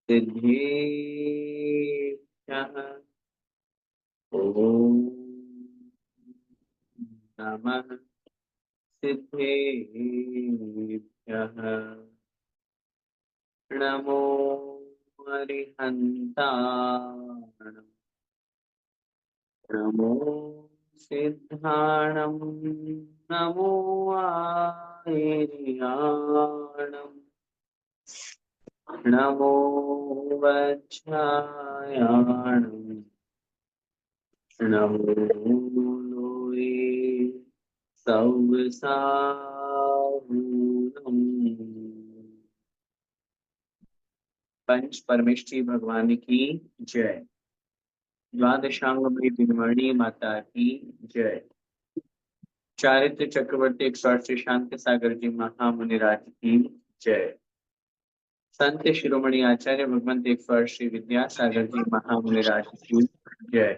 सिद्धेभ्यः ॐ नमः सिद्धेभ्यः। नमो अरिहन्ताणं नमो सिद्धाणं नमो आयर्याणं नमो वज्रायाणं नमो लोये सौसाहूनम्। पंच परमेष्ठी भगवान की जय। द्वादशांग में बिनवाणी माता की जय। चारित्र चक्रवर्ती 108 शांत सागर जी महामुनिराज की जय। संत शिरोमणि आचार्य भगवंत 108 श्री विद्यासागर जी महामुनिराज की जय।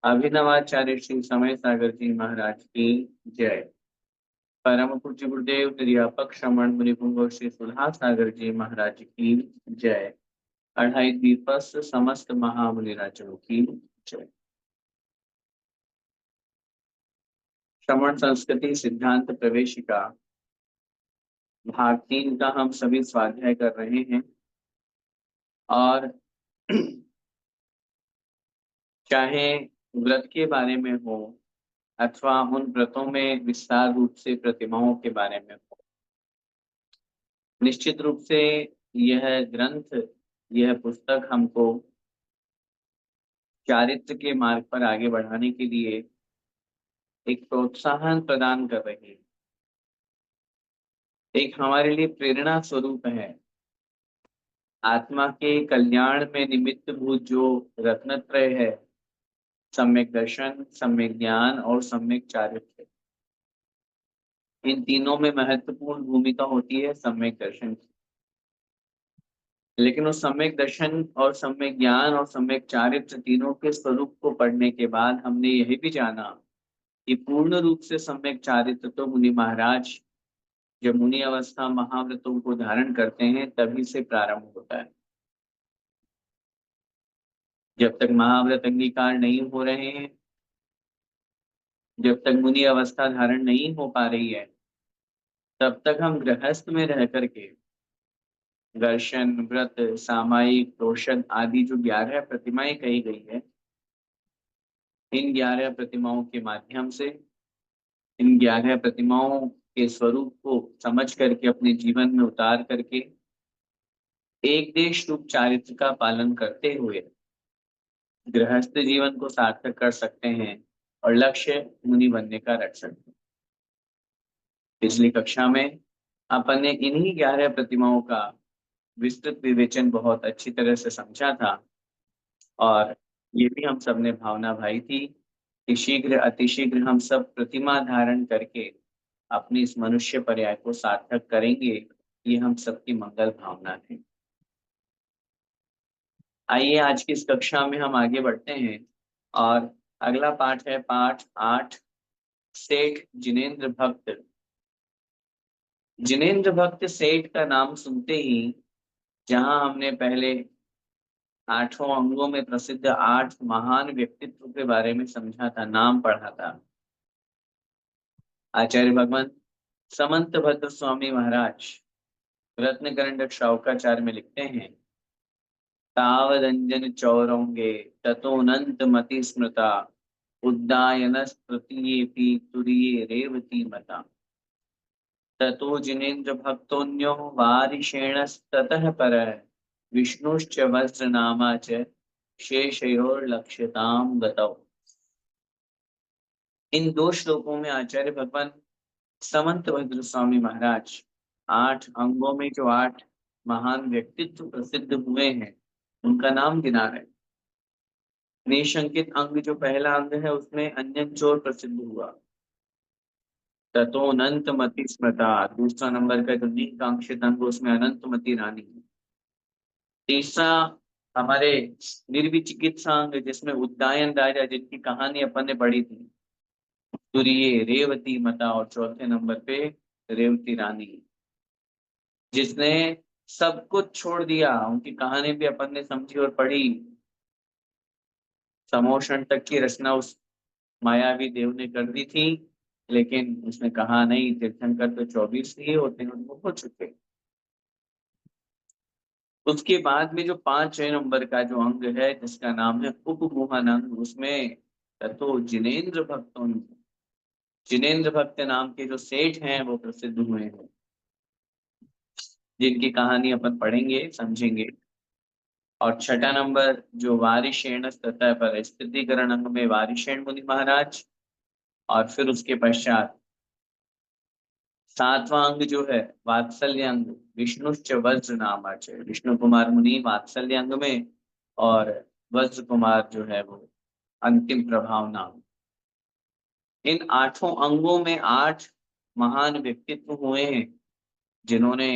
अभिनवाचार्य श्री समय सागर जी महाराज की जय। परम पूज्य गुरुदेव निर्यापक श्रमण मुनि पुंगव श्री सुधा सागर जी महाराज की जय। अढ़ाई दीपस्थ समस्त महामुनिराजों की जय। श्रमण संस्कृति सिद्धांत प्रवेशिका भाग 3 का हम सभी स्वाध्याय कर रहे हैं और चाहे व्रत के बारे में हो अथवा उन व्रतों में विस्तार रूप से प्रतिमाओं के बारे में हो, निश्चित रूप से यह ग्रंथ, यह पुस्तक हमको चारित्र के मार्ग पर आगे बढ़ाने के लिए एक प्रोत्साहन प्रदान कर रही है, एक हमारे लिए प्रेरणा स्वरूप है। आत्मा के कल्याण में निमित्त भूत जो रत्नत्रय है, सम्यक दर्शन, सम्यक ज्ञान और सम्यक चारित्र, इन तीनों में महत्वपूर्ण भूमिका होती है सम्यक दर्शन की। लेकिन उस सम्यक दर्शन और सम्यक ज्ञान और सम्यक चारित्र तीनों के स्वरूप को पढ़ने के बाद हमने यह भी जाना कि पूर्ण रूप से सम्यक चारित्र तो मुनि महाराज जब मुनि अवस्था महाव्रतों को धारण करते हैं तभी से प्रारंभ होता है। जब तक महाव्रत अंगीकार नहीं हो रहे हैं, जब तक मुनि अवस्था धारण नहीं हो पा रही है, तब तक हम गृहस्थ में रह करके दर्शन, व्रत, सामायिक, रोशन आदि जो 11 प्रतिमाएं कही गई है, इन 11 प्रतिमाओं के माध्यम से, इन 11 प्रतिमाओं के स्वरूप को समझ करके अपने जीवन में उतार करके एक देश रूप चारित्र का पालन करते हुए गृहस्थ जीवन को सार्थक कर सकते हैं और लक्ष्य मुनि बनने का रख सकते हैं। पिछली कक्षा में अपन ने इन्हीं 11 प्रतिमाओं का विस्तृत विवेचन बहुत अच्छी तरह से समझा था और ये भी हम सब ने भावना भाई थी कि शीघ्र अतिशीघ्र हम सब प्रतिमा धारण करके अपनी इस मनुष्य पर्याय को सार्थक करेंगे। ये हम सबकी मंगल भावना है। आइए आज की इस कक्षा में हम आगे बढ़ते हैं और अगला पाठ है पाठ 8, सेठ जिनेंद्र भक्त। जिनेंद्र भक्त सेठ का नाम सुनते ही, जहां हमने पहले 8 अंगों में प्रसिद्ध 8 महान व्यक्तित्व के बारे में समझा था, नाम पढ़ा था, आचार्य भगवान समंत भद्र स्वामी महाराज रत्नकरंडक शावकाचार्य में लिखते हैं, तावदंजन चौरंगे ततोनंत मति स्मृता उद्दायनस तृतीयेपि तुरीये रेवती मता ततो जिनेन्द्र भक्तोन्यो वारिषेणस्ततः परः विष्णुश्च वज्रनामा च शेषयोर्लक्ष्यतां गतौ। इन 2 श्लोकों में आचार्य भगवान समंत भद्र स्वामी महाराज 8 अंगों में जो 8 महान व्यक्तित्व प्रसिद्ध हुए हैं उनका नाम गिना रहे। निशंकित अंग जो पहला अंग है उसमें अंजन चोर प्रसिद्ध हुआ, तथोनंत मति स्मृता दूसरा नंबर का जो निकांक्षित अंग उसमें अनंतमती रानी। तीसरा हमारे निर्विचिकित्सा अंग जिसमें उद्दायन राजा जिनकी कहानी अपन ने पढ़ी थी, तुरीय रेवती मता, और चौथे नंबर पे रेवती रानी जिसने सब कुछ छोड़ दिया। उनकी कहानी भी अपन ने समझी और पढ़ी। समोषण तक की रचना उस मायावी देव ने कर दी थी, लेकिन उसने कहा नहीं, तीर्थंकर तो 24 ही होते हैं, उनको हो चुके। उसके बाद में जो 5 नंबर का जो अंग है जिसका नाम है उपगुहन अंग, उसमें तो जिनेंद्र भक्तों, जिनेंद्र भक्त नाम के जो सेठ हैं वो प्रसिद्ध हुए हैं, जिनकी कहानी अपन पढ़ेंगे समझेंगे। और 6 नंबर जो वारिशेण तथा परिस्थितिकरण अंग में वारिशेण मुनि महाराज। और फिर उसके पश्चात 7वां अंग जो है वात्सल्य अंग, विष्णुश्च वज्र नामाच, विष्णु कुमार मुनि वात्सल्य अंग में, और वज्र कुमार जो है वो अंतिम प्रभाव नाम। इन 8 अंगों में 8 महान व्यक्तित्व हुए हैं, जिन्होंने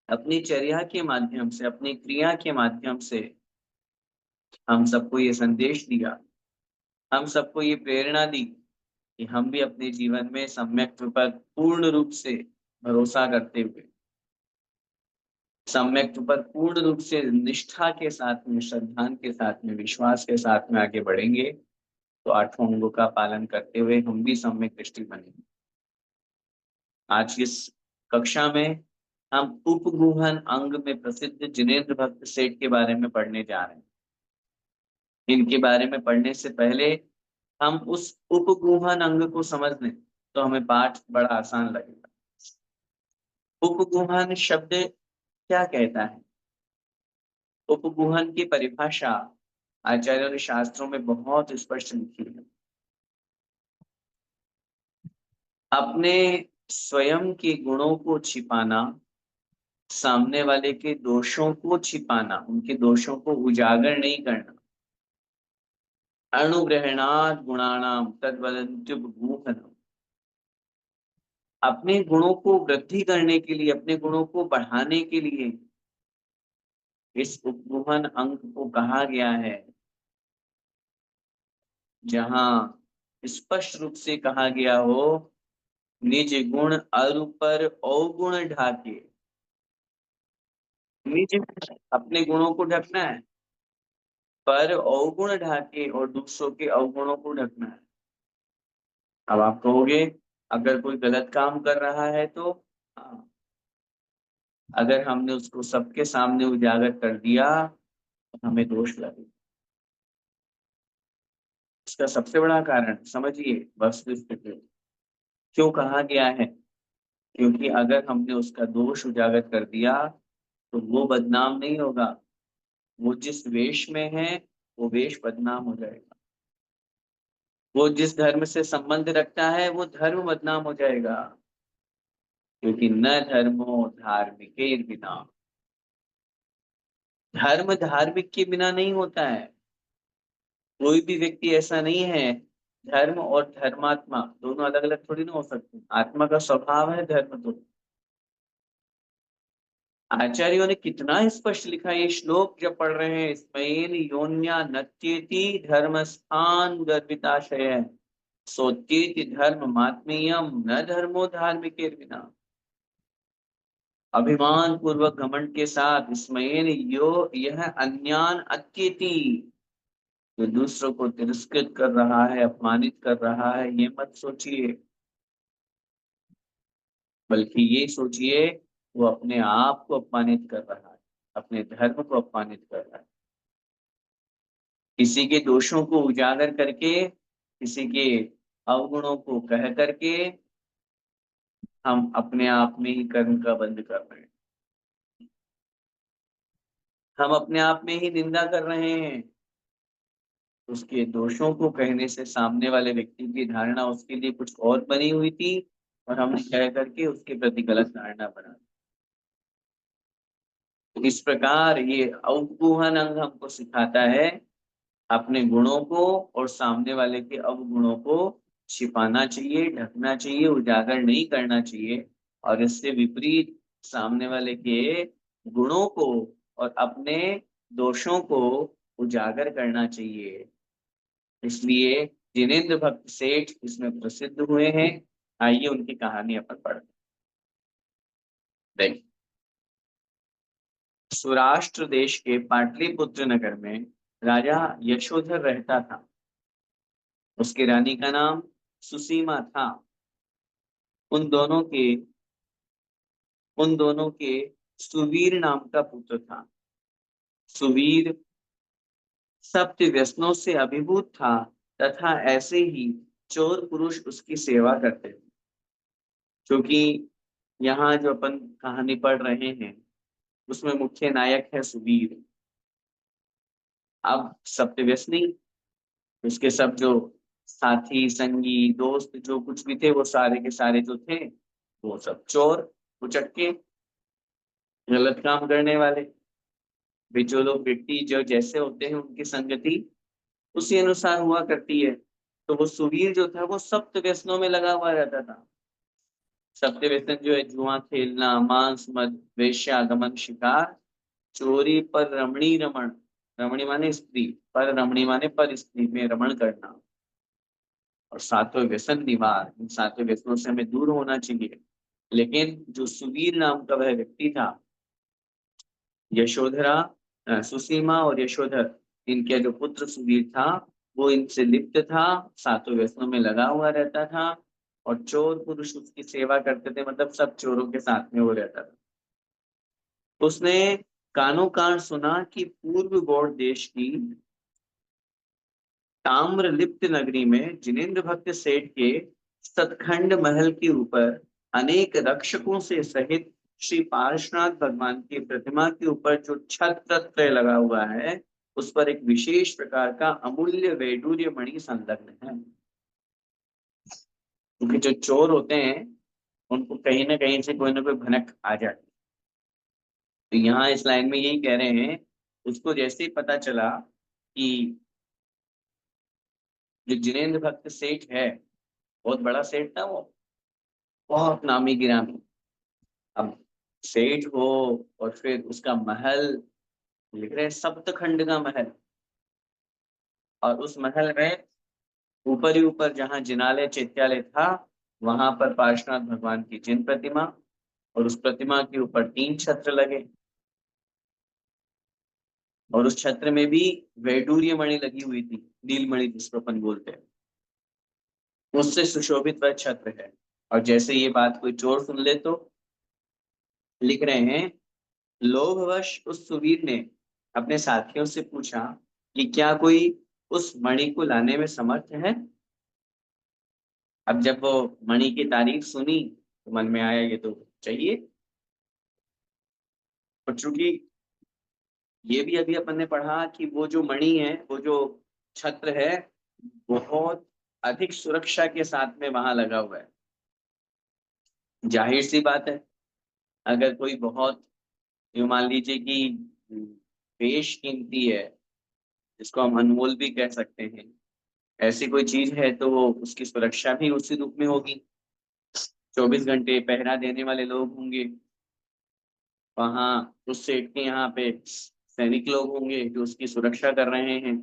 अपनी चर्या के माध्यम से, अपनी क्रिया के माध्यम से हम सबको ये संदेश दिया, हम सबको ये प्रेरणा दी कि हम भी अपने जीवन में सम्यक पर पूर्ण रूप से भरोसा करते हुए, सम्यक पर पूर्ण रूप से निष्ठा के साथ में, श्रद्धा के साथ में, विश्वास के साथ में आगे बढ़ेंगे, तो 8 अंगों का पालन करते हुए हम भी सम्यक दृष्टि बनेंगे। आज की इस कक्षा में हम उपगुहन अंग में प्रसिद्ध जिनेंद्र भक्त सेठ के बारे में पढ़ने जा रहे हैं। इनके बारे में पढ़ने से पहले हम उस उपगुहन अंग को समझ लें तो हमें पाठ बड़ा आसान लगेगा। उपगुहन शब्द क्या कहता है? उपगुहन की परिभाषा आचार्यों ने शास्त्रों में बहुत स्पष्ट लिखी है। अपने स्वयं के गुणों को छिपाना, सामने वाले के दोषों को छिपाना, उनके दोषों को उजागर नहीं करना। अनुग्रहणात् गुणानाम तद्वदन्त्युपगूहनम्। अपने गुणों को वृद्धि करने के लिए, अपने गुणों को बढ़ाने के लिए इस उपगुहन अंग को कहा गया है, जहां स्पष्ट रूप से कहा गया हो, निज गुण अरु पर अवगुण ढाके। निज अपने गुणों को ढकना है, पर अवगुण ढाके और दूसरों के अवगुणों को ढकना है। अब आप कहोगे अगर कोई गलत काम कर रहा है तो हाँ, अगर हमने उसको सबके सामने उजागर कर दिया तो हमें दोष लगेगा। इसका सबसे बड़ा कारण समझिए, वस्तुस्थिति क्यों कहा गया है। क्योंकि अगर हमने उसका दोष उजागर कर दिया तो वो बदनाम नहीं होगा, वो जिस वेश में है वो वेश बदनाम हो जाएगा। वो जिस धर्म से संबंध रखता है वो धर्म बदनाम हो जाएगा। क्योंकि न धर्मो धार्मिक बिना, धर्म धार्मिक के बिना नहीं होता है। कोई भी व्यक्ति ऐसा नहीं है, धर्म और धर्मात्मा दोनों अलग अलग थोड़ी ना हो सकते। आत्मा का स्वभाव है धर्म। तो आचार्यों ने कितना स्पष्ट लिखा, ये श्लोक जब पढ़ रहे हैं, स्मयेन योन्या नत्येति धर्म स्थान गर्भिताशय सोत्येति धर्म मात्मीयम न धर्मो धार्मिक बिना। अभिमान पूर्वक घमंड के साथ स्मयेन यो यह अन्यान अत्येति, जो दूसरों को तिरस्कृत कर रहा है, अपमानित कर रहा है, ये मत सोचिए, बल्कि ये सोचिए वो अपने आप को अपमानित कर रहा है, अपने धर्म को अपमानित कर रहा है। किसी के दोषों को उजागर करके, किसी के अवगुणों को कह करके हम अपने आप में ही कर्म का बंध कर रहे हैं। हम अपने आप में ही निंदा कर रहे हैं। उसके दोषों को कहने से सामने वाले व्यक्ति की धारणा उसके लिए कुछ और बनी हुई थी, और हमने कह करके उसके प्रति गलत धारणा बना दी। तो इस प्रकार ये अवगुहन अंग हमको सिखाता है अपने गुणों को और सामने वाले के अवगुणों को छिपाना चाहिए, ढकना चाहिए, उजागर नहीं करना चाहिए। और इससे विपरीत सामने वाले के गुणों को और अपने दोषों को उजागर करना चाहिए। इसलिए जिनेंद्र भक्त सेठ इसमें प्रसिद्ध हुए हैं। आइए उनकी कहानी अपन पढ़ते हैं। देख, सौराष्ट्र देश के पाटलिपुत्र नगर में राजा यशोधर रहता था। उसकी रानी का नाम सुसीमा था। उन दोनों के उन दोनों के सुवीर नाम का पुत्र था। सुवीर सप्त व्यसनों से अभिभूत था तथा ऐसे ही चोर पुरुष उसकी सेवा करते थे। क्योंकि यहाँ जो अपन कहानी पढ़ रहे हैं उसमें मुख्य नायक है सुवीर। अब सप्त व्यसनी, उसके सब जो साथी संगी दोस्त जो कुछ भी थे वो सारे के सारे जो थे वो सब चोर, उचक्के, गलत काम करने वाले। भी जो लोग व्यक्ति जो जैसे होते हैं उनकी संगति उसी अनुसार हुआ करती है। तो वो सुवीर जो था वो सप्त व्यसनों में लगा हुआ रहता था। सप्त व्यसन जो है जुआ खेलना, मांस मद, वेश्यागमन, शिकार, चोरी, पर रमणी रमण, रमणी माने स्त्री, पर रमणी माने पर स्त्री में रमण करना, और सातवें व्यसन निवार, इन सातवें व्यसनों से हमें दूर होना चाहिए। लेकिन जो सुवीर नाम का वह व्यक्ति था, यशोधरा, सुसीमा और यशोधर, इनके जो पुत्र सुवीर था वो इनसे लिप्त था, सातों व्यसनों में लगा हुआ रहता था और चोर पुरुष उसकी सेवा करते थे, मतलब सब चोरों के साथ में वो रहता था। उसने कानो कान सुना कि पूर्व गौड़ देश की ताम्रलिप्त नगरी में जिनेन्द्र भक्त सेठ के सतखंड महल के ऊपर अनेक रक्षकों से सहित श्री पार्श्वनाथ भगवान की प्रतिमा के ऊपर जो छत्र लगा हुआ है उस पर एक विशेष प्रकार का अमूल्य वैडूर्य मणि संलग्न है। क्योंकि जो चोर होते हैं उनको कहीं ना कहीं से कोई ना कोई भनक आ जाती है। तो यहाँ इस लाइन में यही कह रहे हैं, उसको जैसे ही पता चला कि जो जिनेन्द्र भक्त सेठ है, बहुत बड़ा सेठ था वो, बहुत नामी गिरामी। अब सेठ हो और फिर उसका महल, लिख रहे हैं सप्तखंड का महल, और उस महल में ऊपर ही ऊपर जहाँ जिनालय चैत्यालय था वहां पर पार्श्वनाथ भगवान की जिन प्रतिमा, और उस प्रतिमा के ऊपर 3 छत्र लगे, और उस छत्र में भी वैडूर्य मणि लगी हुई थी, नीलमणि जिसको अपन बोलते हैं, उससे सुशोभित वह छत्र है। और जैसे ये बात कोई चोर सुन ले तो लिख रहे हैं, लोभवश उस सुवीर ने अपने साथियों से पूछा कि क्या कोई उस मणि को लाने में समर्थ है। अब जब वो मणि की तारीफ सुनी तो मन में आया ये तो चाहिए। और चूंकि ये भी अभी अपन ने पढ़ा कि वो जो मणि है, वो जो छत्र है, बहुत अधिक सुरक्षा के साथ में वहां लगा हुआ है। जाहिर सी बात है, अगर कोई बहुत, यूं मान लीजिए कि बेशकीमती है, जिसको हम अनमोल भी कह सकते हैं, ऐसी कोई चीज है तो वो उसकी सुरक्षा भी उसी रूप में होगी। 24 घंटे पहरा देने वाले लोग होंगे वहां, उस सेठ के यहाँ पे सैनिक लोग होंगे जो उसकी सुरक्षा कर रहे हैं।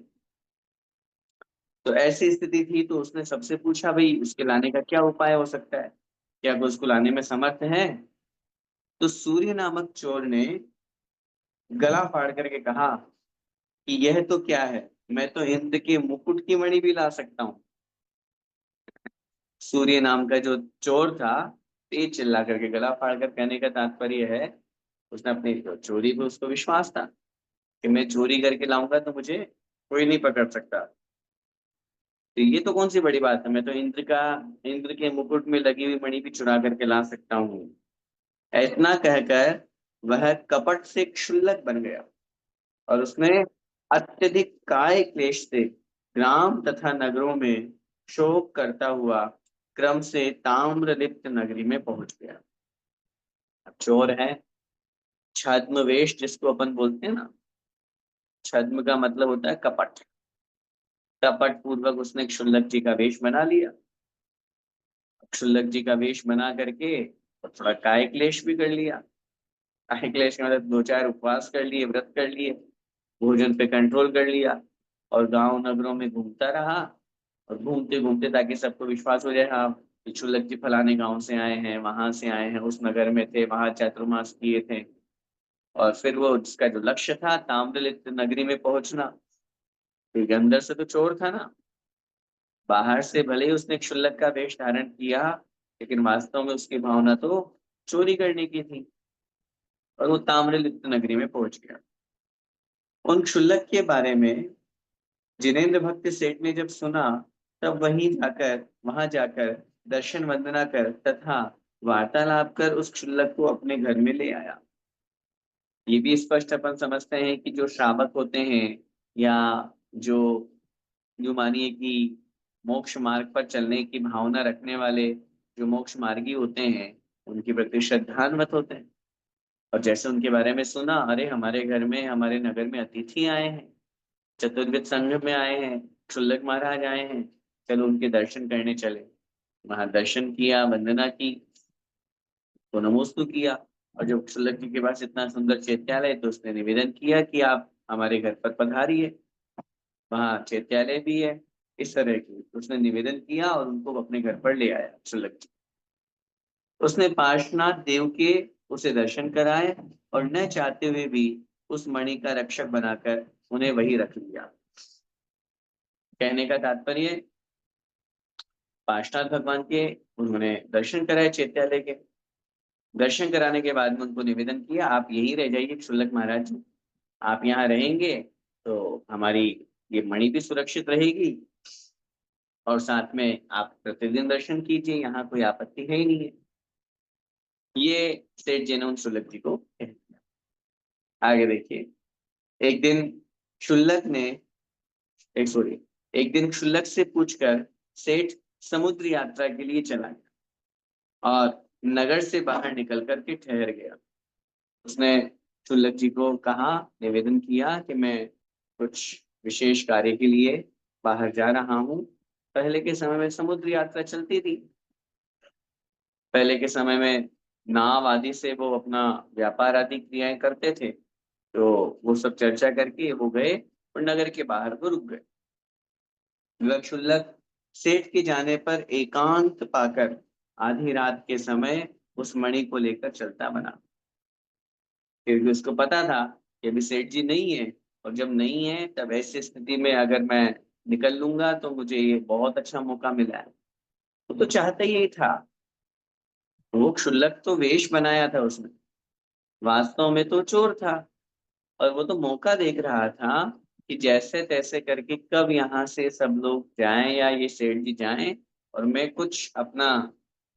तो ऐसी स्थिति थी तो उसने सबसे पूछा भाई उसके लाने का क्या उपाय हो सकता है, क्या कोई उसको लाने में समर्थ है। तो सूर्य नामक चोर ने गला फाड़ करके कहा कि यह तो क्या है, मैं तो इंद्र के मुकुट की मणि भी ला सकता हूँ। सूर्य नाम का जो चोर था तेज चिल्ला करके गला फाड़ कर कहने का तात्पर्य है, उसने अपनी चोरी पे उसको विश्वास था कि मैं चोरी करके लाऊंगा तो मुझे कोई नहीं पकड़ सकता। तो ये तो कौन सी बड़ी बात है, मैं तो इंद्र के मुकुट में लगी हुई मणि भी चुरा करके ला सकता हूँ। इतना कहकर वह कपट से क्षुल्लक बन गया और उसने अत्यधिक काय क्लेश से ग्राम तथा नगरों में शोक करता हुआ क्रम से ताम्रलिप्त नगरी में पहुंच गया। अब चोर है, छद्म वेश जिसको अपन बोलते हैं ना, छद्म का मतलब होता है कपट। कपट पूर्वक उसने क्षुल्लक जी का वेश बना लिया। क्षुल्लक जी का वेश बना करके और थोड़ा काय क्लेश भी कर लिया। काय क्लेश का मतलब 2-4 उपवास कर लिए, व्रत कर लिए, भोजन पे कंट्रोल कर लिया, और गांव नगरों में घूमता रहा, और घूमते घूमते ताकि सबको विश्वास हो जाए हाँ कि क्षुल्लक जी फलाने गांव से आए हैं, वहां से आए हैं, उस नगर में थे, वहां चातुर्मास किए थे। और फिर वो जिसका जो लक्ष्य था ताम्रलिप्त नगरी में पहुंचना, क्योंकि अंदर से तो चोर था ना। बाहर से भले ही उसने क्षुल्लक का वेश धारण किया, लेकिन वास्तव में उसकी भावना तो चोरी करने की थी। और वो ताम्रलिप्त नगरी में पहुंच गया। उन क्षुल्लक के बारे में जिनेंद्र भक्त सेठ ने जब सुना, तब वहां जाकर दर्शन वंदना कर तथा वार्तालाप कर उस क्षुल्लक को अपने घर में ले आया। ये भी स्पष्ट अपन समझते हैं कि जो श्रावक होते हैं, या जो जो मानिए कि मोक्ष मार्ग पर चलने की भावना रखने वाले जो मोक्ष मार्गी होते हैं, उनके प्रति श्रद्धान्वित होते हैं। और जैसे उनके बारे में सुना, अरे हमारे घर में, हमारे नगर में अतिथि आए हैं, चतुर्विद संघ में आए हैं, क्षुल्लक महाराज आए हैं, चलो उनके दर्शन करने चले। वहां दर्शन किया, वंदना की, तो नमोस्तु किया। और जब क्षुल्लक जी के पास इतना सुंदर चैत्यालय, तो उसने निवेदन किया कि आप हमारे घर पर पधारिए, वहाँ चैत्यालय भी है। इस तरह की उसने निवेदन किया और उनको अपने घर पर ले आया क्षुल्लक जी। उसने पार्श्वनाथ देव के उसे दर्शन कराए, और न चाहते हुए भी उस मणि का रक्षक बनाकर उन्हें वही रख लिया। कहने का तात्पर्य, पार्श्वनाथ भगवान के उन्होंने दर्शन कराए चैत्यालय के। दर्शन कराने के बाद में उनको निवेदन किया, आप यही रह जाइए क्षुल्लक महाराज जी, आप यहाँ रहेंगे तो हमारी ये मणि भी सुरक्षित रहेगी, और साथ में आप प्रतिदिन दर्शन कीजिए, यहाँ कोई आपत्ति है ही नहीं है। ये सेठ जी ने उन क्षुल्लक जी को कह दिया। आगे देखिए, एक दिन क्षुल्लक ने एक सॉरी एक दिन क्षुल्लक से पूछकर सेठ समुद्र यात्रा के लिए चला गया और नगर से बाहर निकल करके ठहर गया। उसने क्षुल्लक जी को कहा, निवेदन किया कि मैं कुछ विशेष कार्य के लिए बाहर जा रहा हूँ। पहले के समय में समुद्र यात्रा चलती थी। पहले के समय में नाव आदि से वो अपना व्यापार आदि क्रियाएं करते थे। तो वो सब चर्चा करके वो गए और नगर के बाहर को रुक गए। वह क्षुल्लक सेठ के जाने पर एकांत पाकर आधी रात के समय उस मणि को लेकर चलता बना, क्योंकि उसको पता था कि अभी सेठ जी नहीं है, और जब नहीं है तब ऐसी स्थिति में अगर मैं निकल लूंगा तो मुझे ये बहुत अच्छा मौका मिला है। वो तो चाहता ही था। वो क्षुल्लक तो वेश बनाया था उसने, वास्तव में तो चोर था। और वो तो मौका देख रहा था कि जैसे तैसे करके कब यहाँ से सब लोग जाएं या ये सेठ जी जाएं, और मैं कुछ अपना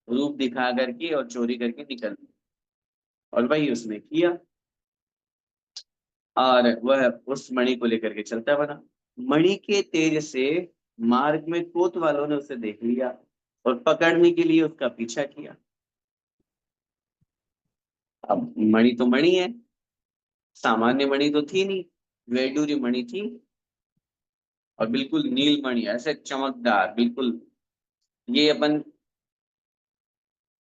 रूप दिखा करके और चोरी करके निकल लूं। और वही उसने किया, और वह उस मणि को लेकर के चलता बना। मणि के तेज से मार्ग में कोतवालों ने उसे देख लिया और पकड़ने के लिए उसका पीछा किया। अब मणि तो मणि है, सामान्य मणि तो थी नहीं, वैडूर्य मणि थी, और बिल्कुल नीलमणि, ऐसे चमकदार बिल्कुल। ये अपन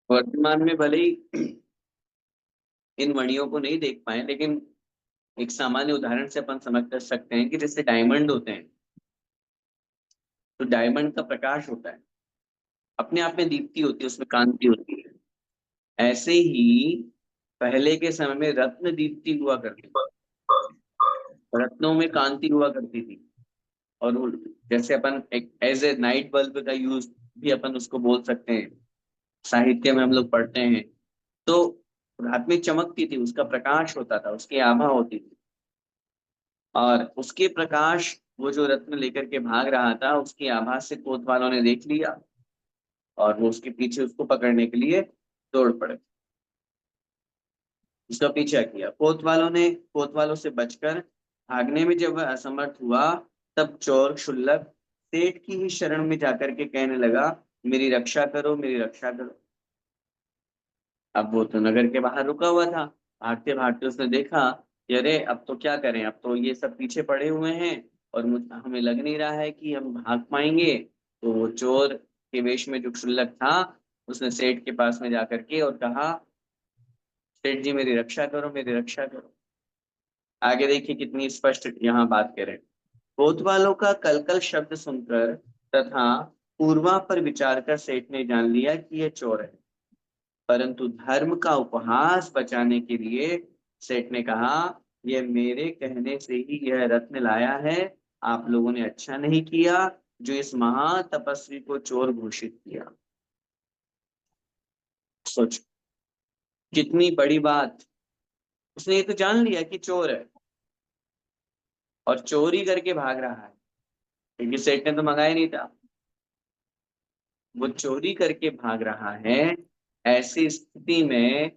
वर्तमान में भले ही इन मणियों को नहीं देख पाए, लेकिन एक सामान्य उदाहरण से अपन समझ कर सकते हैं कि जैसे डायमंड होते हैं, तो डायमंड का प्रकाश होता है, अपने आप में दीप्ति होती है, उसमें कांति होती है। ऐसे ही पहले के समय में रत्न दीप्ति हुआ करती थी, रत्नों में कांति हुआ करती थी। और जैसे अपन एक एज ए नाइट बल्ब का यूज भी अपन उसको बोल सकते हैं, साहित्य में हम लोग पढ़ते हैं। तो रात में चमकती थी, उसका प्रकाश होता था, उसकी आभा होती थी। और उसके प्रकाश, वो जो रत्न लेकर के भाग रहा था, उसकी आभा से कोतवालों ने देख लिया, और वो उसके पीछे उसको पकड़ने के लिए दौड़ पड़े। उसका पीछा किया, कोतवालों से बचकर भागने में जब वह असमर्थ हुआ, तब चोर क्षुल्लक सेठ की ही शरण में जाकर के कहने लगा, मेरी रक्षा करो, मेरी रक्षा करो। अब वो तो नगर के बाहर रुका हुआ था। भागते भागते उसने देखा कि अरे अब तो क्या करें, अब तो ये सब पीछे पड़े हुए हैं, और हमें लग नहीं रहा है कि हम भाग पाएंगे। तो वो चोर के वेश में जो क्षुल्लक था, उसने सेठ के पास में जाकर के और कहा, सेठ जी मेरी रक्षा करो, मेरी रक्षा करो। आगे देखिए कितनी स्पष्ट यहाँ बात करें। कोतवालों का कलकल शब्द सुनकर तथा पूर्वा पर विचार कर सेठ ने जान लिया कि यह चोर है, परंतु धर्म का उपहास बचाने के लिए सेठ ने कहा, यह मेरे कहने से ही यह रत्न लाया है। आप लोगों ने अच्छा नहीं किया जो इस महातपस्वी को चोर घोषित किया। सोच, कितनी बड़ी बात। उसने ये तो जान लिया कि चोर है और चोरी करके भाग रहा है, क्योंकि सेठ ने तो मंगाया नहीं था। वो चोरी करके भाग रहा है। ऐसी स्थिति में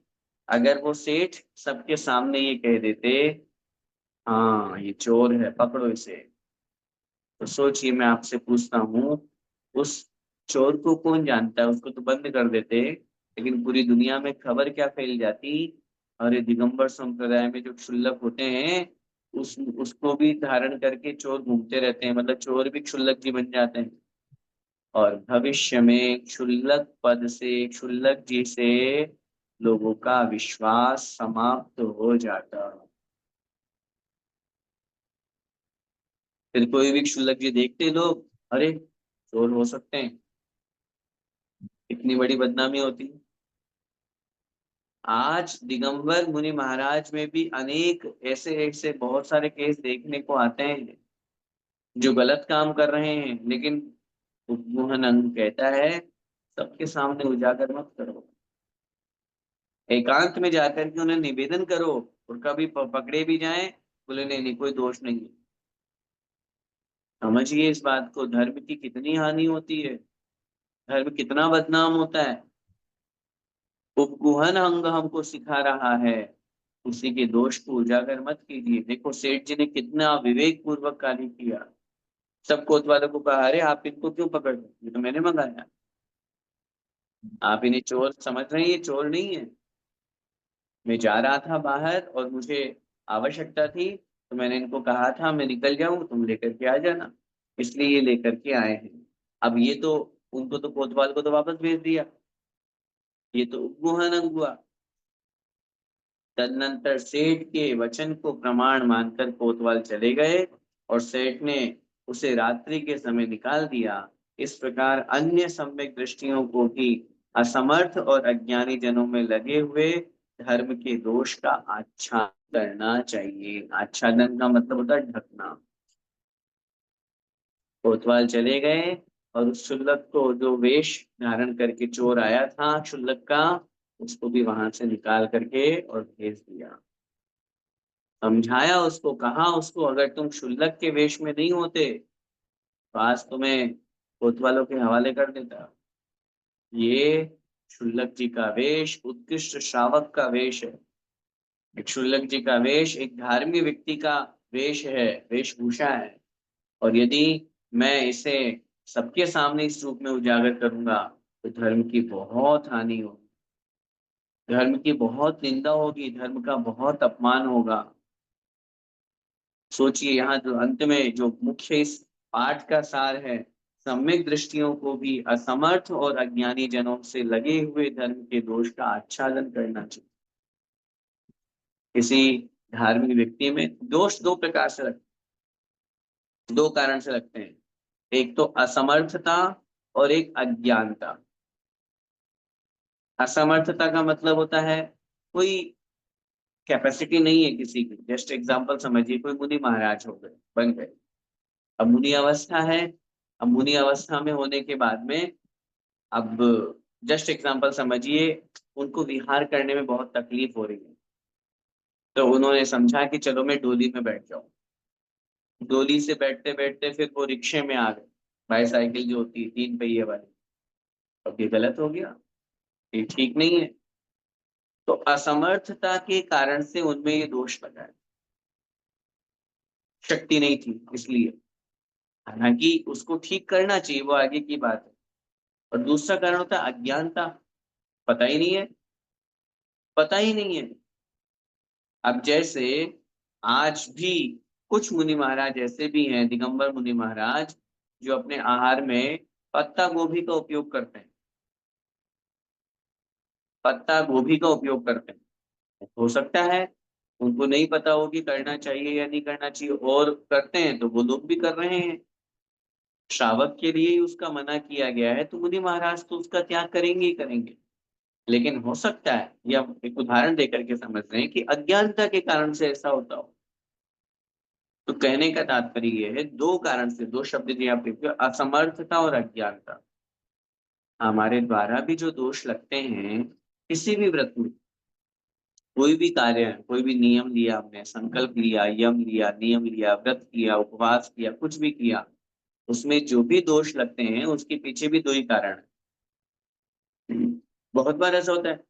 अगर वो सेठ सबके सामने ये कह देते, हाँ ये चोर है, पकड़ो इसे, तो सोचिए, मैं आपसे पूछता हूँ, उस चोर को कौन जानता है? उसको तो बंद कर देते, लेकिन पूरी दुनिया में खबर क्या फैल जाती, अरे दिगंबर संप्रदाय में जो क्षुल्लक होते हैं उस उसको भी धारण करके चोर घूमते रहते हैं, मतलब चोर भी क्षुल्लक जी बन जाते हैं। और भविष्य में क्षुल्लक पद से, क्षुल्लक जी से लोगों का विश्वास समाप्त हो जाता। फिर कोई भी क्षुल्लक जी देखते लोग, अरे चोर हो सकते हैं, इतनी बड़ी बदनामी होती है। आज दिगंबर मुनि महाराज में भी अनेक ऐसे ऐसे बहुत सारे केस देखने को आते हैं जो गलत काम कर रहे हैं, लेकिन उपमोहन अंग कहता है सबके सामने उजागर मत करो, एकांत में जाकर के उन्हें निवेदन करो, और कभी पकड़े भी जाएं, बोले नहीं नहीं कोई दोष नहीं है। समझिए इस बात को, धर्म की कितनी हानि होती है, धर्म कितना बदनाम होता है। उपगुहन अंग हमको सिखा रहा है, उसी के दोष को उजागर मत कीजिए। देखो सेठ जी ने कितना विवेक पूर्वक कार्य किया। सब कोतवालों को कहा, अरे आप इनको क्यों पकड़ रहे हैं? ये तो मैंने मंगाया। आप इन्हें चोर समझ रहे हैं, ये चोर नहीं है। मैं जा रहा था बाहर और मुझे आवश्यकता थी, तो मैंने इनको कहा था मैं निकल जाऊं, तुम लेकर के आ जाना, इसलिए ये लेकर के आए हैं। अब ये तो, उनको तो कोतवाल को तो वापस भेज दिया, ये तो उपमोहन अंग हुआ। तदनंतर सेठ के वचन को प्रमाण मानकर कोतवाल चले गए और सेठ ने उसे रात्रि के समय निकाल दिया। इस प्रकार अन्य सम्यक दृष्टियों को भी असमर्थ और अज्ञानी जनों में लगे हुए धर्म के दोष का आच्छादन करना चाहिए। आच्छादन का मतलब होता है ढकना। कोतवाल चले गए और उस क्षुल्लक को, जो वेश धारण करके चोर आया था क्षुल्लक का, उसको भी वहां से निकाल करके और भेज दिया। समझाया उसको, कहा उसको, अगर तुम क्षुल्लक के वेश में नहीं होते तो आज तुम्हें कोतवालों के हवाले कर देता। ये क्षुल्लक जी का वेश उत्कृष्ट श्रावक का वेश है। क्षुल्लक जी का वेश एक धार्मिक व्यक्ति का वेश है, वेशभूषा है। और यदि मैं इसे सबके सामने इस रूप में उजागर करूंगा तो धर्म की बहुत हानि होगी, धर्म की बहुत निंदा होगी, धर्म का बहुत अपमान होगा। सोचिए, यहाँ जो अंत में जो मुख्य इस पाठ का सार है, सम्यक दृष्टियों को भी असमर्थ और अज्ञानी जनों से लगे हुए धर्म के दोष का आच्छादन करना चाहिए। किसी धार्मिक व्यक्ति में दोष दो प्रकार से दो कारण से लगते हैं, एक तो असमर्थता और एक अज्ञानता। असमर्थता का मतलब होता है कोई कैपेसिटी नहीं है किसी की। जस्ट एग्जांपल समझिए, कोई मुनि महाराज हो गए, बन गए, अब मुनि अवस्था है। अब मुनि अवस्था में होने के बाद में, अब जस्ट एग्जांपल समझिए, उनको विहार करने में बहुत तकलीफ हो रही है, तो उन्होंने समझा कि चलो मैं डोली में बैठ जाऊं। डोली से बैठते बैठते फिर वो रिक्शे में आ गए, बाईसाइकिल जो होती है 3 पहिए वाली। अब ये गलत हो गया, ये ठीक नहीं है। तो असमर्थता के कारण से उनमें ये दोष लगा है, शक्ति नहीं थी इसलिए। हालांकि उसको ठीक करना चाहिए, वो आगे की बात है। और दूसरा कारण होता है अज्ञानता, पता ही नहीं है, पता ही नहीं है। अब जैसे आज भी कुछ मुनि महाराज ऐसे भी हैं, दिगंबर मुनि महाराज, जो अपने आहार में पत्ता गोभी का उपयोग करते हैं, पत्ता गोभी का उपयोग करते हैं। हो सकता है उनको नहीं पता हो कि करना चाहिए या नहीं करना चाहिए, और करते हैं तो वो लोग भी कर रहे हैं। श्रावक के लिए ही उसका मना किया गया है, तो मुनि महाराज तो उसका त्याग करेंगे ही करेंगे। लेकिन हो सकता है, या एक उदाहरण देकर के समझ रहे हैं कि अज्ञानता के कारण से ऐसा होता हो। तो कहने का तात्पर्य ये है, दो कारण से, दो शब्द दिए आप लिखते हो, असमर्थता और अज्ञानता। हमारे द्वारा भी जो दोष लगते हैं किसी भी व्रत में, कोई भी कार्य है, कोई भी नियम लिया हमने, संकल्प लिया, यम लिया, नियम लिया, व्रत किया, उपवास किया, कुछ भी किया, उसमें जो भी दोष लगते हैं उसके पीछे भी दो ही कारण है। बहुत बार ऐसा होता है,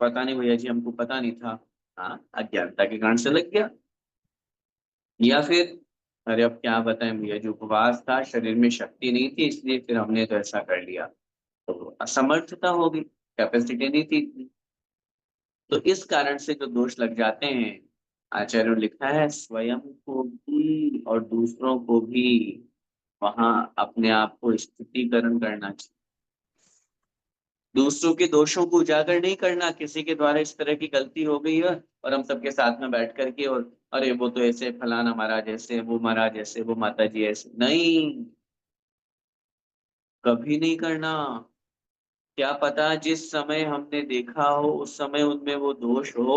पता नहीं भैया जी, हमको पता नहीं था। हाँ, अज्ञानता के कारण से लग गया। या फिर अरे अब क्या बताएं भैया जी, उपवास था, शरीर में शक्ति नहीं थी, इसलिए फिर हमने तो ऐसा कर लिया। तो असमर्थता होगी, कैपेसिटी नहीं थी इतनी। तो इस कारण से जो दोष लग जाते हैं, आचार्यों ने लिखा है, स्वयं को भी और दूसरों को भी वहां अपने आप को स्थितिकरण करना चाहिए। दूसरों के दोषों को उजागर नहीं करना, किसी के द्वारा इस तरह की गलती हो गई है और हम सबके साथ में बैठ करके, और अरे वो तो ऐसे, फलाना महाराज ऐसे, वो महाराज ऐसे, वो माता जी ऐसे, नहीं, कभी नहीं करना। क्या पता जिस समय हमने देखा हो उस समय उनमें वो दोष हो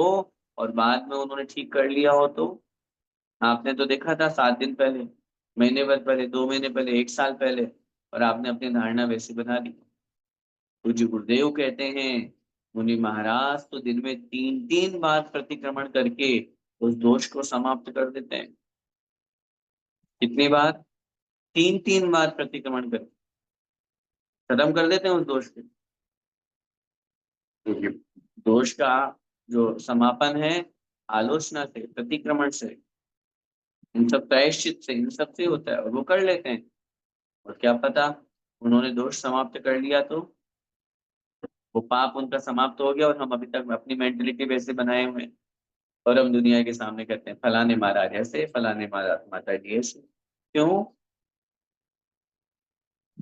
और बाद में उन्होंने ठीक कर लिया हो, तो आपने तो देखा था 7 दिन पहले, महीने भर पहले, 2 महीने पहले, 1 साल पहले, और आपने अपनी धारणा वैसी बना दी। पूज्य गुरुदेव कहते हैं, मुनि महाराज तो दिन में 3-3 बार प्रतिक्रमण करके उस दोष को समाप्त कर देते हैं। कितनी बार? 3-3 बार प्रतिक्रमण करके खत्म कर देते हैं उस दोष को। क्योंकि दोष का जो समापन है, आलोचना से, प्रतिक्रमण से, इन सब प्रायश्चित से, इन सब से होता है, और वो कर लेते हैं। और क्या पता उन्होंने दोष समाप्त कर लिया तो वो पाप उनका समाप्त हो गया, और हम अभी तक अपनी मेंटेलिटी वैसे बनाए हुए हैं, और हम दुनिया के सामने कहते हैं फलाने महाराज ऐसे, फलाने महाराज माता जी ऐसे। क्यों?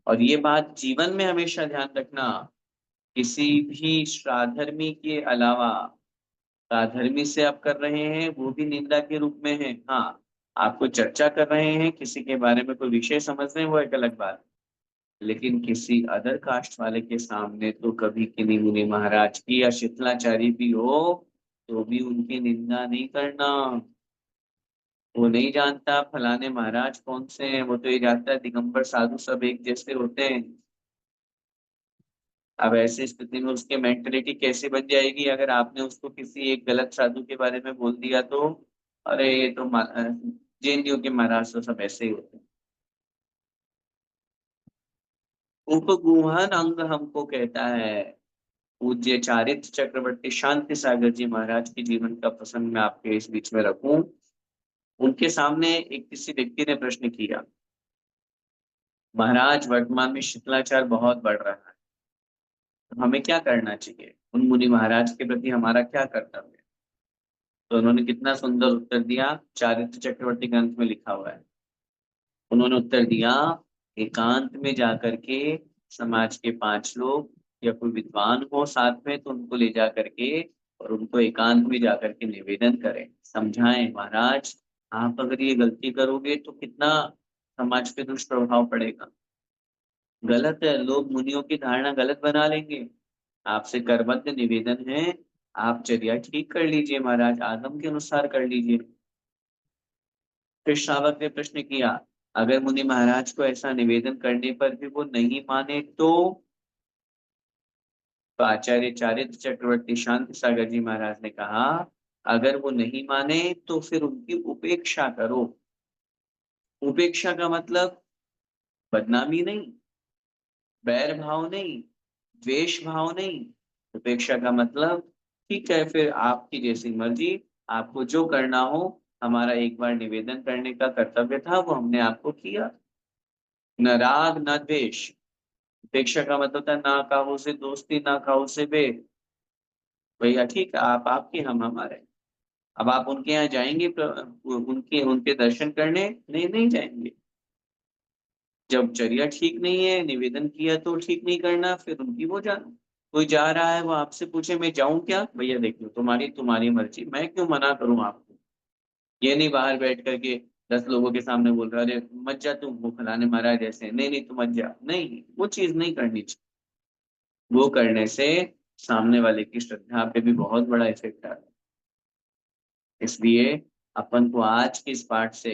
और ये बात जीवन में हमेशा ध्यान रखना, किसी भी श्राद्धर्मी के अलावा, साधर्मी से आप कर रहे हैं वो भी निंदा के रूप में है। हाँ, आपको चर्चा कर रहे हैं, किसी के बारे में कोई विषय समझ रहे हैं, वो एक अलग बात। लेकिन किसी अदर कास्ट वाले के सामने तो कभी किन्हीं मुनि महाराज की या शीतलाचारी भी हो, तो भी उनकी निंदा नहीं करना। वो नहीं जानता फलाने महाराज कौन से हैं, वो तो ये जानता है दिगंबर साधु सब एक जैसे होते हैं। अब ऐसी स्थिति में उसकी मेंटेलिटी कैसे बन जाएगी अगर आपने उसको किसी एक गलत साधु के बारे में बोल दिया तो, अरे ये तो जैनियों के महाराज तो सब ऐसे ही होते हैं। उपगुहन अंग हमको कहता है, पूज्य चारित्र चक्रवर्ती शांति सागर जी महाराज के जीवन का प्रसंग मैं आपके इस बीच में रखूं। उनके सामने एक किसी व्यक्ति ने प्रश्न किया, महाराज वर्तमान में शिथिलाचार बहुत बढ़ रहा है, तो हमें क्या करना चाहिए, उन मुनि महाराज के प्रति हमारा क्या कर्तव्य है? तो उन्होंने कितना सुंदर उत्तर दिया, चारित्र चक्रवर्ती ग्रंथ में लिखा हुआ है। उन्होंने उत्तर दिया, एकांत में जाकर के समाज के 5 लोग या कोई विद्वान हो साथ में, तो उनको ले जा करके और उनको एकांत में जाकर के निवेदन करें, समझाएं, महाराज आप अगर ये गलती करोगे तो कितना समाज पे दुष्प्रभाव पड़ेगा। गलत है, लोग मुनियों की धारणा गलत बना लेंगे। आपसे करबद्ध निवेदन है, आप चर्या ठीक कर लीजिए महाराज, आगम के अनुसार कर लीजिए। फिर श्रावक ने प्रश्न किया, अगर मुनि महाराज को ऐसा निवेदन करने पर भी वो नहीं माने तो आचार्य चारित्र चक्रवर्ती शांति सागर जी महाराज ने कहा, अगर वो नहीं माने तो फिर उनकी उपेक्षा करो। उपेक्षा का मतलब बदनामी नहीं, बैर भाव नहीं, द्वेष भाव नहीं। उपेक्षा का मतलब, ठीक है फिर आपकी जैसी मर्जी, आपको जो करना हो, हमारा एक बार निवेदन करने का कर्तव्य था, वो हमने आपको किया। न राग न द्वेष। उपेक्षा का मतलब था ना काहू से दोस्ती, ना काहू से बैर। भैया ठीक है, आप आपके, हम हमारे। अब आप उनके यहाँ जाएंगे उनके उनके दर्शन करने? नहीं, नहीं जाएंगे। जब चर्या ठीक नहीं है, निवेदन किया तो ठीक नहीं करना, फिर उनकी वो जाना। कोई जा रहा है, वो आपसे पूछे मैं जाऊं क्या, भैया देख लो, तुम्हारी तुम्हारी मर्जी, मैं क्यों मना करूं आपको। ये नहीं बाहर बैठ करके 10 लोगों के सामने बोल रहा है, अरे मत जा तू, वो फलाने महाराज ऐसे, नहीं नहीं तू मत जा, नहीं, वो चीज नहीं करनी चाहिए। वो करने से सामने वाले की श्रद्धा पे भी बहुत बड़ा इफेक्ट आता है। इसलिए अपन को आज के इस पाठ से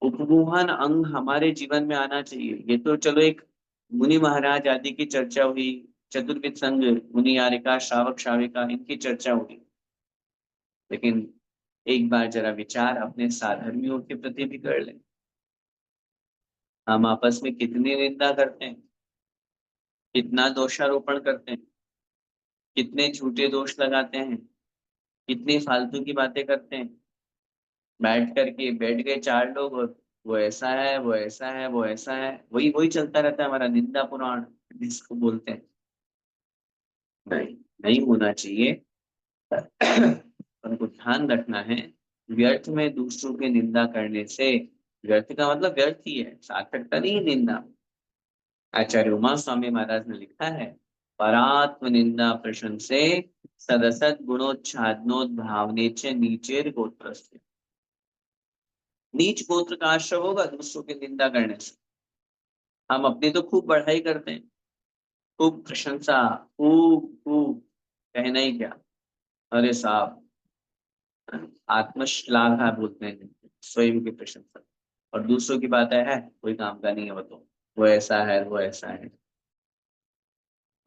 उपगुहन अंग हमारे जीवन में आना चाहिए। ये तो चलो एक मुनि महाराज आदि की चर्चा हुई, चतुर्विद संघ, मुनि यारिका, श्रावक श्राविका, इनकी चर्चा हुई, लेकिन एक बार जरा विचार अपने साधर्मियों के प्रति भी कर लें। हम आपस में कितनी निंदा करते हैं, कितना दोषारोपण करते हैं, कितने झूठे दोष लगाते हैं, कितनी फालतू की बातें करते हैं। बैठ गए चार लोग और वो ऐसा है, वो ऐसा है, वो ऐसा है, वही वही चलता रहता है, हमारा निंदा पुराण जिसको बोलते हैं। नहीं, नहीं होना चाहिए। उनको ध्यान रखना है, व्यर्थ में दूसरों की निंदा करने से, व्यर्थ का मतलब व्यर्थ ही है, सार्थकता नहीं है निंदा। आचार्य उमा स्वामी महाराज ने लिखा है, परात्म निंदा प्रशंसे सदसद गुणोच्छादनोद्भावने च नीचेर गोत्रस्य। नीच गोत्र का आश्रय होगा दूसरों की निंदा करने से। हम अपनी तो खूब बढ़ाई करते हैं, खूब प्रशंसा, खूब खूब, कहना ही क्या। अरे साहब, आत्मश्लाघा बोलते हैं स्वयं की प्रशंसा, और दूसरों की बात है कोई काम का नहीं है, वो तो वो ऐसा है, वो ऐसा है।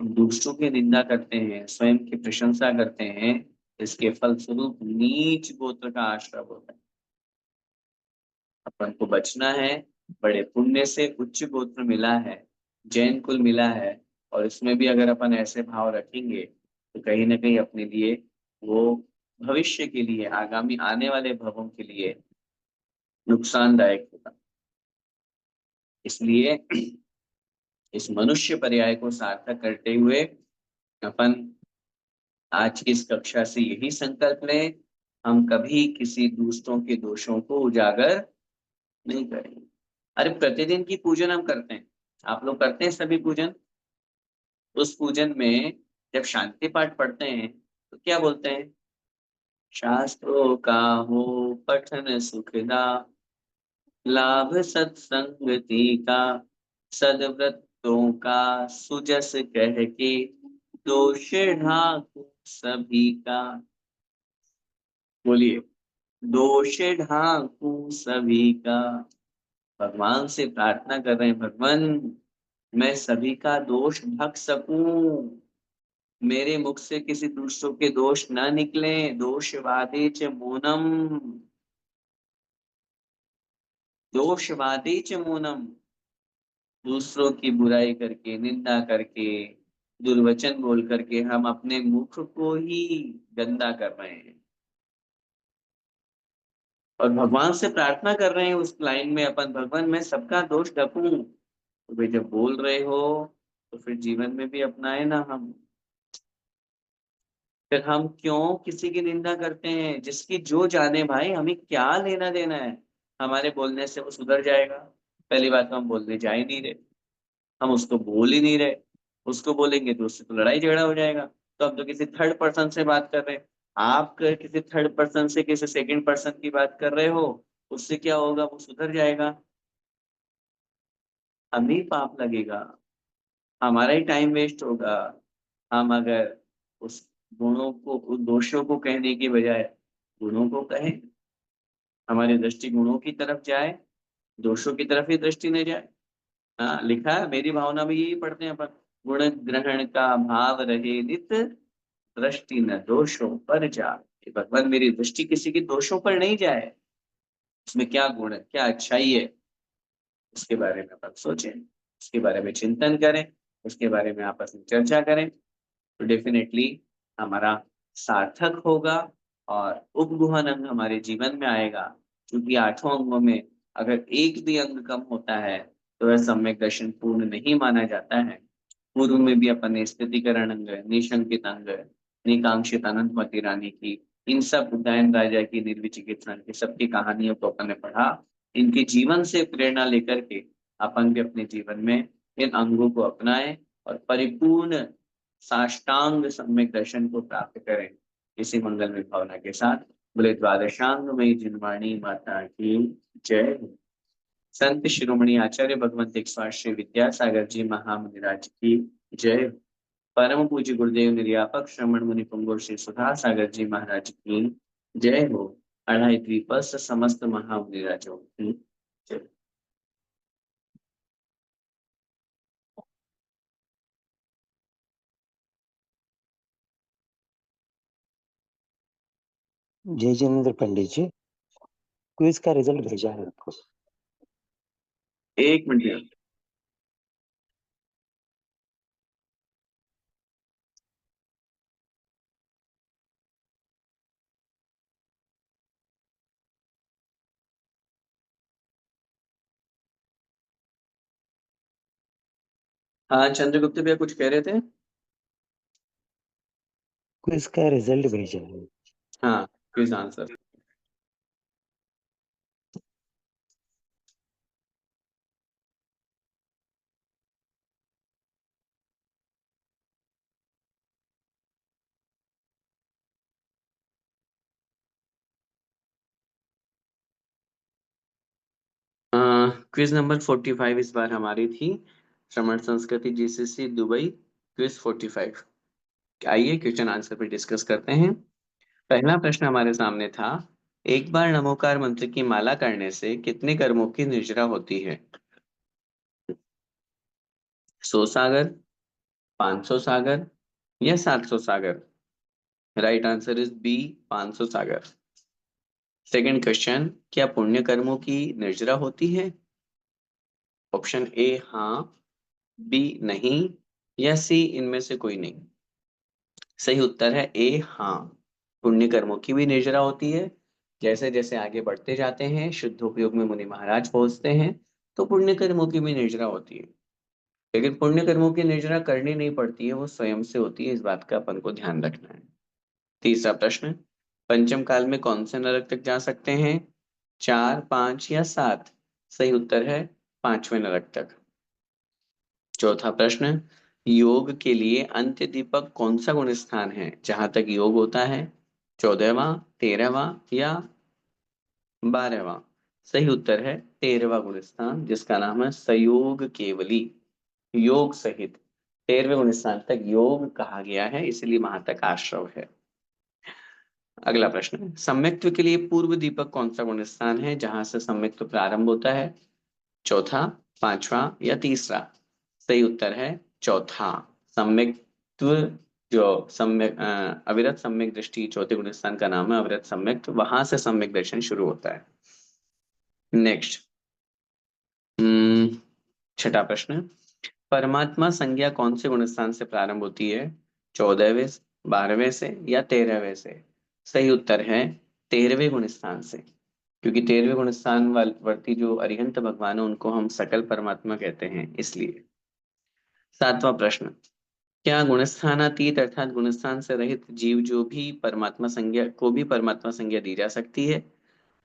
हम दूसरों की निंदा करते हैं, स्वयं की प्रशंसा करते हैं, इसके फलस्वरूप नीच गोत्र का आश्रय होता है। अपन को बचना है। बड़े पुण्य से उच्च गोत्र मिला है, जैन कुल मिला है, और इसमें भी अगर अपन ऐसे भाव रखेंगे तो कहीं ना कहीं अपने लिए वो भविष्य के लिए, आगामी आने वाले भवों के लिए नुकसानदायक होगा। इसलिए इस मनुष्य पर्याय को सार्थक करते हुए अपन आज की इस कक्षा से यही संकल्प लें, हम कभी किसी दूसरों के दोषों को उजागर नहीं करेंगे। अरे प्रतिदिन की पूजन हम करते हैं, आप लोग करते हैं सभी पूजन। उस पूजन में जब शांति पाठ पढ़ते हैं तो क्या बोलते हैं? शास्त्रों का हो पठन सुखदा, लाभ सत्संगति का, सद्व्रतों का सुजस कह के, दोष ढाकू सभी का। बोलिए, दोष ढाकू सभी का। भगवान से प्रार्थना कर रहे हैं, भगवान मैं सभी का दोष ढक सकूं, मेरे मुख से किसी दूसरों के दोष ना निकले। दोषवादे च मौनम, दोषवादे च मौनम। दूसरों की बुराई करके, निंदा करके, दुर्वचन बोल करके हम अपने मुख को ही गंदा कर रहे हैं, और भगवान से प्रार्थना कर रहे हैं उस लाइन में अपन, भगवान मैं सबका दोष ढकूं। तो भाई जब बोल रहे हो तो फिर जीवन में भी अपनाए ना हम। फिर हम क्यों किसी की निंदा करते हैं? जिसकी जो जाने भाई, हमें क्या लेना देना है? हमारे बोलने से वो सुधर जाएगा? पहली बात तो हम बोलने जा ही नहीं रहे, हम उसको बोल ही नहीं रहे। उसको बोलेंगे तो उससे तो लड़ाई झगड़ा हो जाएगा। तो अब तो किसी थर्ड पर्सन से बात कर रहे हैं। आप किसी थर्ड पर्सन से, किसी सेकंड पर्सन की बात कर रहे हो, उससे क्या होगा? वो सुधर जाएगा, हमें पाप लगेगा, हमारा ही टाइम वेस्ट होगा। हम अगर उस गुणों को, उस दोषों को कहने की बजाय गुणों को कहें, हमारी दृष्टि गुणों की तरफ जाए, दोषों की तरफ ही दृष्टि न जाए। हाँ, लिखा है, मेरी भावना में यही पढ़ते हैं अपन, गुण ग्रहण का भाव रहे नित, दृष्टि न दोषों पर जाए। भगवान मेरी दृष्टि किसी के दोषों पर नहीं जाए, उसमें क्या गुण है, क्या अच्छाई है, उसके बारे में अपन सोचें, उसके बारे में चिंतन करें, उसके बारे में आपस में चर्चा करें, तो डेफिनेटली हमारा सार्थक होगा, और उपगुहन अंग हमारे जीवन में आएगा। क्योंकि आठों अंगों में अगर एक भी अंग कम होता है तो वह सम्यक दर्शन पूर्ण नहीं माना जाता है। पूर्व में भी अपन ने स्थितिकरण अंग, निशंकित अंग, निकांक्षित अनंतमती रानी की, इन सब उदयन राजा की, निर्विचिकित्सन की, सबकी कहानियों को अपन ने पढ़ा। इनके जीवन से प्रेरणा लेकर के अपन भी अपने जीवन में इन अंगों को अपनाएं और परिपूर्ण साष्टांग सम्यक दर्शन को प्राप्त करें। इसी मंगल में भावना के साथ बोले द्वादशांगमयी जिनवाणी माता की जय। संत शिरोमणि आचार्य भगवंत एक श्री विद्यासागर जी महामुनिराज की जय। परम पूज्य गुरुदेव निर्यापक श्रमण मुनि पुंगव श्री सुधा सागर जी महाराज की जय हो। अढ़ाई द्वीपस्थ समस्त महामुनिराजों की जय। जय जिनेन्द्र पंडित जी, क्विज का रिजल्ट भेजा है आपको। एक मिनट। हाँ चंद्रगुप्त भैया कुछ कह रहे थे। क्विज का रिजल्ट भेजा है। हाँ क्विज आंसर। क्विज नंबर 45 इस बार हमारी थी। श्रमण संस्कृति जीसीसी दुबई क्विज 45। आइए क्वेश्चन आंसर पे डिस्कस करते हैं। पहला प्रश्न हमारे सामने था, एक बार नमोकार मंत्र की माला करने से कितने कर्मों की निर्जरा होती है? 100 सागर, 500 सागर या 700 सागर? राइट आंसर इज बी, 500 सागर। सेकंड क्वेश्चन, क्या पुण्य कर्मों की निर्जरा होती है? ऑप्शन ए हाँ, बी नहीं, या सी इनमें से कोई नहीं। सही उत्तर है ए हाँ, पुण्य कर्मों की भी निर्जरा होती है। जैसे जैसे आगे बढ़ते जाते हैं, शुद्धोपयोग में मुनि महाराज पहुंचते हैं, तो पुण्य कर्मों की भी निर्जरा होती है। लेकिन पुण्य कर्मों की निर्जरा करनी नहीं पड़ती है, वो स्वयं से होती है, इस बात का अपन को ध्यान रखना है। तीसरा प्रश्न, पंचम काल में कौन से नरक तक जा सकते हैं? 4, 5 या 7? सही उत्तर है पांचवें नरक तक। चौथा प्रश्न, योग के लिए अंत्य दीपक कौन सा गुण स्थान है जहां तक योग होता है? 14वां, 13वां या 12वां? सही उत्तर है 13वां गुण स्थान, जिसका नाम है सयोग केवली। योग सहित 13वें गुण स्थान तक योग कहा गया है, इसलिए वहां तक आश्रव है। अगला प्रश्न, सम्यक्त्व के लिए पूर्व दीपक कौन सा गुण स्थान है जहां से सम्यक्त्व प्रारंभ होता है? चौथा, पांचवा या तीसरा? सही उत्तर है चौथा, सम्यक्त्व। जो सम्यक अविरत सम्यक दृष्टि चौथे गुण स्थान का नाम है अविरत सम्यक्त्व, वहां से सम्यक दर्शन शुरू होता है। नेक्स्ट, छठा प्रश्न, परमात्मा संज्ञा कौन से गुण स्थान से प्रारंभ होती है? 14वें, 12वें से या 13वें से? सही उत्तर है 13वें गुण स्थान से, क्योंकि 13वें गुण स्थान वर्ती जो अरिहंत भगवान है उनको हम सकल परमात्मा कहते हैं, इसलिए। सातवां प्रश्न, क्या गुणस्थानातीत अर्थात गुणस्थान से रहित जीव जो भी परमात्मा संज्ञा को भी परमात्मा संज्ञा दी जा सकती है?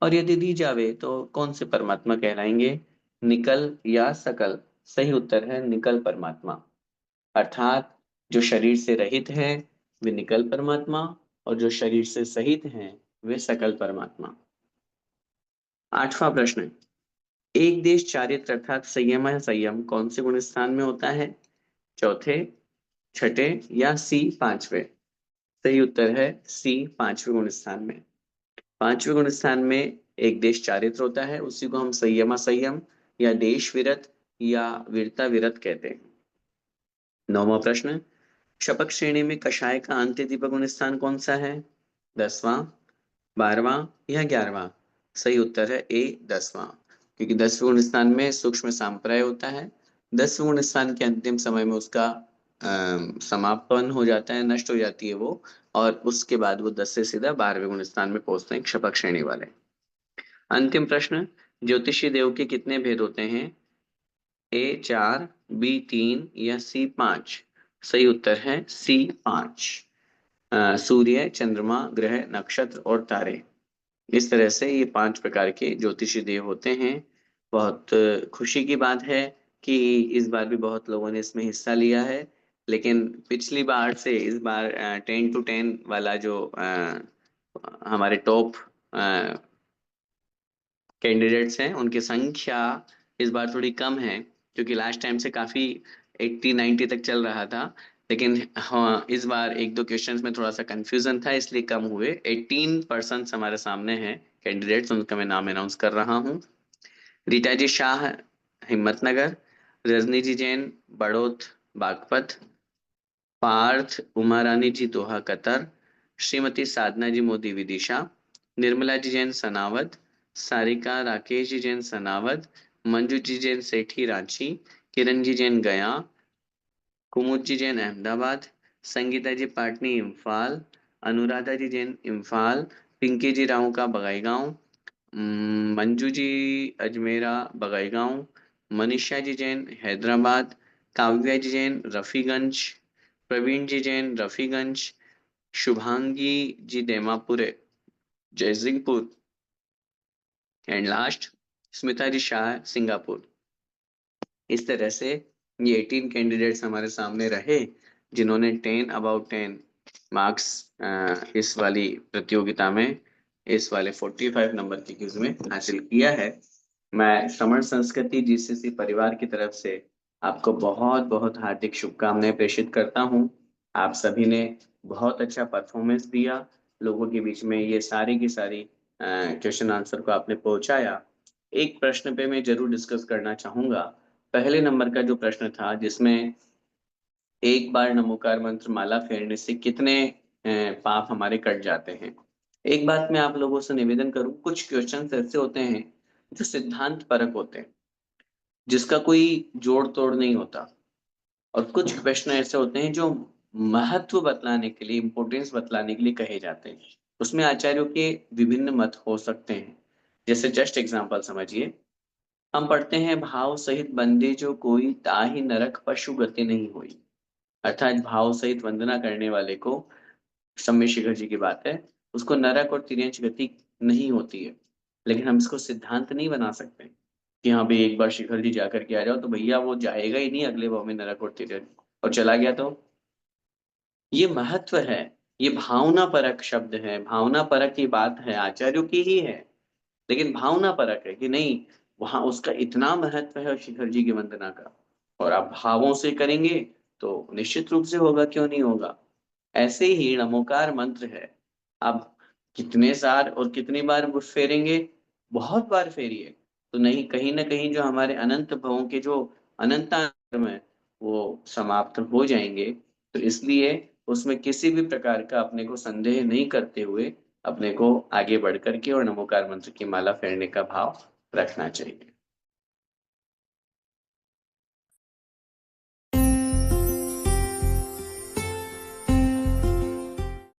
और यदि दी जावे तो कौन से परमात्मा कहलाएंगे? निकल या सकल? सही उत्तर है निकल परमात्मा। अर्थात जो शरीर से रहित है वे निकल परमात्मा, और जो शरीर से सहित हैं वे सकल परमात्मा। आठवां प्रश्न, एक देश चारित्र अर्थात संयम है, संयम कौन से गुण स्थान में होता है? चौथे, छठे या सी पांचवे? सही उत्तर है सी, पांचवें गुण स्थान में। पांचवें गुण स्थान में एक देश चारित्र होता है, उसी को हम संयमा संयम या देश विरत या वीरता विरत कहते हैं। नौवां प्रश्न, शपथ श्रेणी में कषाय का अंत्य दीपक गुण स्थान कौन सा है? 10वां, 12वां या 11वां? सही उत्तर है ए, 10वां, क्योंकि 10वें गुण स्थान में सूक्ष्म सांप्राय होता है। 10वें गुण स्थान के अंतिम समय में उसका समापन हो जाता है, नष्ट हो जाती है वो, और उसके बाद वो 10 से सीधा 12वें गुण स्थान में पहुंचते हैं क्षपक श्रेणी वाले। अंतिम प्रश्न, ज्योतिषी देव के कितने भेद होते हैं? ए 4, बी 3 या सी 5? सही उत्तर है सी 5। सूर्य, चंद्रमा, ग्रह, नक्षत्र और तारे, इस तरह से ये 5 प्रकार के ज्योतिषी देव होते हैं। बहुत खुशी की बात है कि इस बार भी बहुत लोगों ने इसमें हिस्सा लिया है, लेकिन पिछली बार से इस बार 10 to 10 वाला जो हमारे टॉप कैंडिडेट्स हैं उनकी संख्या इस बार थोड़ी कम है, क्योंकि लास्ट टाइम से काफी 80-90 तक चल रहा था। लेकिन हाँ, इस बार एक दो क्वेश्चंस में थोड़ा सा कंफ्यूजन था, इसलिए कम हुए। 18 हमारे सामने हैं कैंडिडेट्स, उनका मैं नाम अनाउंस कर रहा हूँ। रीटा जी शाह, हिम्मतनगर। रजनी जी जैन, बड़ौत, बागपत। पार्थ उमारानी जी, दोहा, कतर। श्रीमती साधना जी मोदी, विदिशा। निर्मला जी जैन, सनावद। सारिका राकेश जी जैन, सनावद। मंजू जी जैन, सेठी, रांची। किरण जी जैन, गया। कुमुद जी जैन, अहमदाबाद। संगीता जी पाटनी, इम्फाल। अनुराधा जी जैन, इम्फाल। पिंकी जी राहू का, Bongaigaon. Manju ji Ajmera, Bongaigaon. Manisha ji Jain, Hyderabad. Kavya ji Jain, Rafiganj. Pravin ji Jain, Rafiganj. Shubhangi ji Demapure, Jaysinghpur. And last, Smita ji Shah, Singapore. इस तरह से ये 18 कैंडिडेट्स हमारे सामने रहे, जिन्होंने 10 मार्क्स इस वाली प्रतियोगिता में, इस वाले 45 नंबर की क्विज में हासिल किया है। मैं श्रवण संस्कृति जीसीसी परिवार की तरफ से आपको बहुत बहुत हार्दिक शुभकामनाएं प्रेषित करता हूं। आप सभी ने बहुत अच्छा परफॉर्मेंस दिया, लोगों के बीच में ये सारी की सारी क्वेश्चन आंसर को आपने पहुंचाया। एक प्रश्न पे मैं जरूर डिस्कस करना चाहूंगा। पहले नंबर का जो प्रश्न था, जिसमें एक बार नमोकार मंत्र माला फेरने से कितने पाप हमारे कट जाते हैं। एक बात मैं आप लोगों से निवेदन करूं, कुछ क्वेश्चंस ऐसे होते हैं जो सिद्धांत परक होते हैं, जिसका कोई जोड़ तोड़ नहीं होता, और कुछ प्रश्न ऐसे होते हैं जो महत्व बतलाने के लिए, इंपोर्टेंस बतलाने के लिए कहे जाते हैं। उसमें आचार्यों के विभिन्न मत हो सकते हैं। जैसे जस्ट एग्जांपल समझिए, हम पढ़ते हैं, भाव सहित बंदे जो कोई, ताहि नरक पशु गति नहीं हुई। अर्थात भाव सहित वंदना करने वाले को, सम्य शिखर जी की बात है, उसको नरक और तिर्यंच गति नहीं होती है। लेकिन हम इसको सिद्धांत नहीं बना सकते कि हाँ भाई एक बार शिखर जी जाकर के आ जाओ तो भैया वो जाएगा ही नहीं अगले भाव में नरक और तिर्यंच, और चला गया तो। ये महत्व है, ये भावना परक शब्द है, भावना परक की बात है, आचार्यों की ही है। लेकिन भावना परक है कि नहीं, वहां उसका इतना महत्व है शिखर जी की वंदना का, और आप भावों से करेंगे तो निश्चित रूप से होगा, क्यों नहीं होगा। ऐसे ही नमोकार मंत्र है, आप कितने सार और कितनी बार वो फेरेंगे, बहुत बार फेरिए, तो नहीं, कहीं ना कहीं जो हमारे अनंत भवों के जो अनंताश्रम है वो समाप्त हो जाएंगे। तो इसलिए उसमें किसी भी प्रकार का अपने को संदेह नहीं करते हुए अपने को आगे बढ़ करके और नमोकार मंत्र की माला फेरने का भाव रखना चाहिए।